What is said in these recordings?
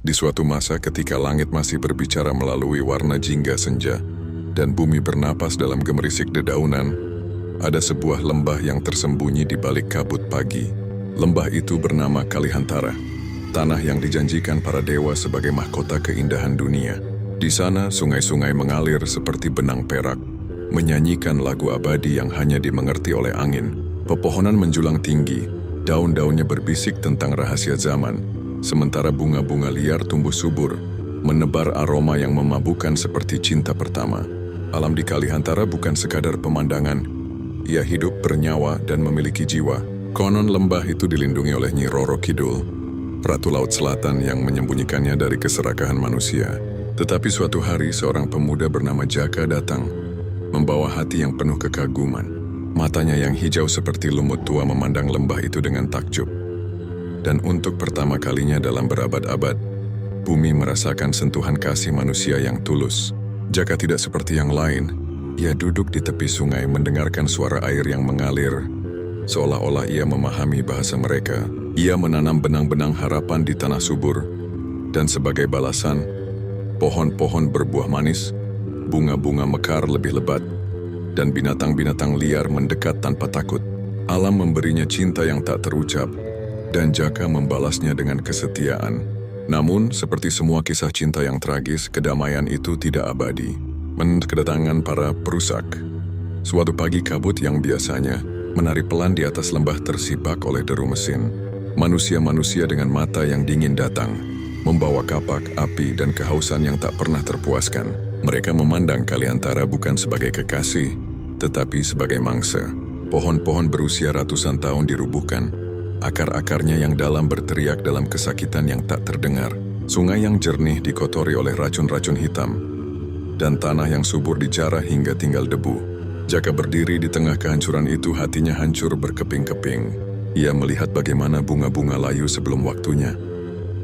Di suatu masa ketika langit masih berbicara melalui warna jingga senja, dan bumi bernapas dalam gemerisik dedaunan, ada sebuah lembah yang tersembunyi di balik kabut pagi. Lembah itu bernama Kalihantara, tanah yang dijanjikan para dewa sebagai mahkota keindahan dunia. Di sana sungai-sungai mengalir seperti benang perak, menyanyikan lagu abadi yang hanya dimengerti oleh angin. Pepohonan menjulang tinggi, daun-daunnya berbisik tentang rahasia zaman, sementara bunga-bunga liar tumbuh subur, menebar aroma yang memabukkan seperti cinta pertama. Alam di Kalihantara bukan sekadar pemandangan, ia hidup, bernyawa, dan memiliki jiwa. Konon lembah itu dilindungi oleh Nyi Roro Kidul, Ratu Laut Selatan yang menyembunyikannya dari keserakahan manusia. Tetapi suatu hari seorang pemuda bernama Jaka datang, membawa hati yang penuh kekaguman. Matanya yang hijau seperti lumut tua memandang lembah itu dengan takjub. Dan untuk pertama kalinya dalam berabad-abad, bumi merasakan sentuhan kasih manusia yang tulus. Jaka tidak seperti yang lain. Ia duduk di tepi sungai mendengarkan suara air yang mengalir, seolah-olah ia memahami bahasa mereka. Ia menanam benang-benang harapan di tanah subur, dan sebagai balasan, pohon-pohon berbuah manis, bunga-bunga mekar lebih lebat, dan binatang-binatang liar mendekat tanpa takut. Alam memberinya cinta yang tak terucap, dan Jaka membalasnya dengan kesetiaan. Namun, seperti semua kisah cinta yang tragis, kedamaian itu tidak abadi. Kedatangan para perusak. Suatu pagi kabut yang biasanya menari pelan di atas lembah tersibak oleh deru mesin. Manusia-manusia dengan mata yang dingin datang, membawa kapak, api, dan kehausan yang tak pernah terpuaskan. Mereka memandang Kalihantara bukan sebagai kekasih, tetapi sebagai mangsa. Pohon-pohon berusia ratusan tahun dirubuhkan, akar-akarnya yang dalam berteriak dalam kesakitan yang tak terdengar. Sungai yang jernih dikotori oleh racun-racun hitam, dan tanah yang subur dijarah hingga tinggal debu. Jaka berdiri di tengah kehancuran itu, hatinya hancur berkeping-keping. Ia melihat bagaimana bunga-bunga layu sebelum waktunya,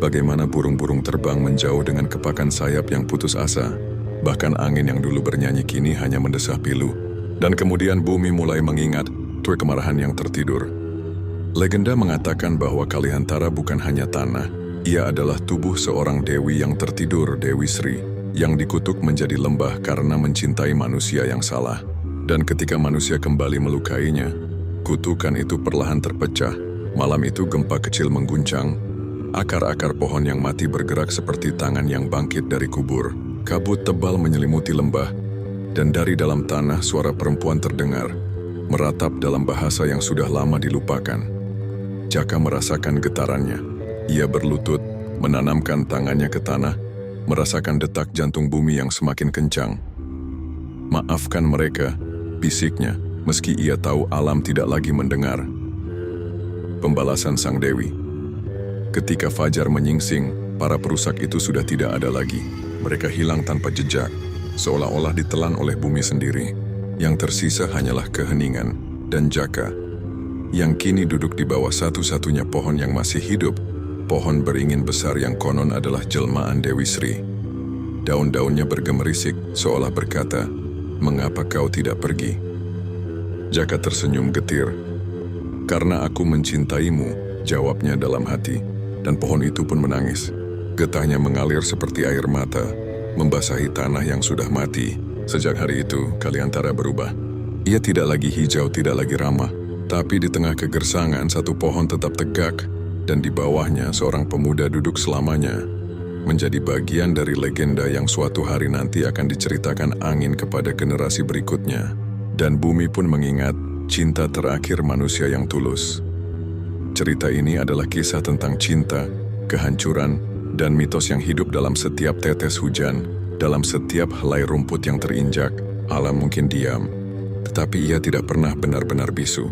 bagaimana burung-burung terbang menjauh dengan kepakan sayap yang putus asa. Bahkan angin yang dulu bernyanyi kini hanya mendesah pilu. Dan kemudian bumi mulai mengingat tuai kemarahan yang tertidur. Legenda mengatakan bahwa Kalihantara bukan hanya tanah, ia adalah tubuh seorang dewi yang tertidur, Dewi Sri, yang dikutuk menjadi lembah karena mencintai manusia yang salah. Dan ketika manusia kembali melukainya, kutukan itu perlahan terpecah. Malam itu gempa kecil mengguncang, akar-akar pohon yang mati bergerak seperti tangan yang bangkit dari kubur. Kabut tebal menyelimuti lembah, dan dari dalam tanah suara perempuan terdengar, meratap dalam bahasa yang sudah lama dilupakan. Jaka merasakan getarannya. Ia berlutut, menanamkan tangannya ke tanah, merasakan detak jantung bumi yang semakin kencang. "Maafkan mereka," bisiknya, meski ia tahu alam tidak lagi mendengar. Pembalasan sang dewi. Ketika fajar menyingsing, para perusak itu sudah tidak ada lagi. Mereka hilang tanpa jejak, seolah-olah ditelan oleh bumi sendiri. Yang tersisa hanyalah keheningan dan Jaka, yang kini duduk di bawah satu-satunya pohon yang masih hidup, pohon beringin besar yang konon adalah jelmaan Dewi Sri. Daun-daunnya bergemerisik, seolah berkata, "Mengapa kau tidak pergi?" Jaka tersenyum getir. "Karena aku mencintaimu," jawabnya dalam hati, dan pohon itu pun menangis. Getahnya mengalir seperti air mata, membasahi tanah yang sudah mati. Sejak hari itu, Kalihantara berubah. Ia tidak lagi hijau, tidak lagi ramah, tapi di tengah kegersangan satu pohon tetap tegak, dan di bawahnya seorang pemuda duduk selamanya, menjadi bagian dari legenda yang suatu hari nanti akan diceritakan angin kepada generasi berikutnya. Dan bumi pun mengingat cinta terakhir manusia yang tulus. Cerita ini adalah kisah tentang cinta, kehancuran, dan mitos yang hidup dalam setiap tetes hujan, dalam setiap helai rumput yang terinjak. Alam mungkin diam, tetapi ia tidak pernah benar-benar bisu.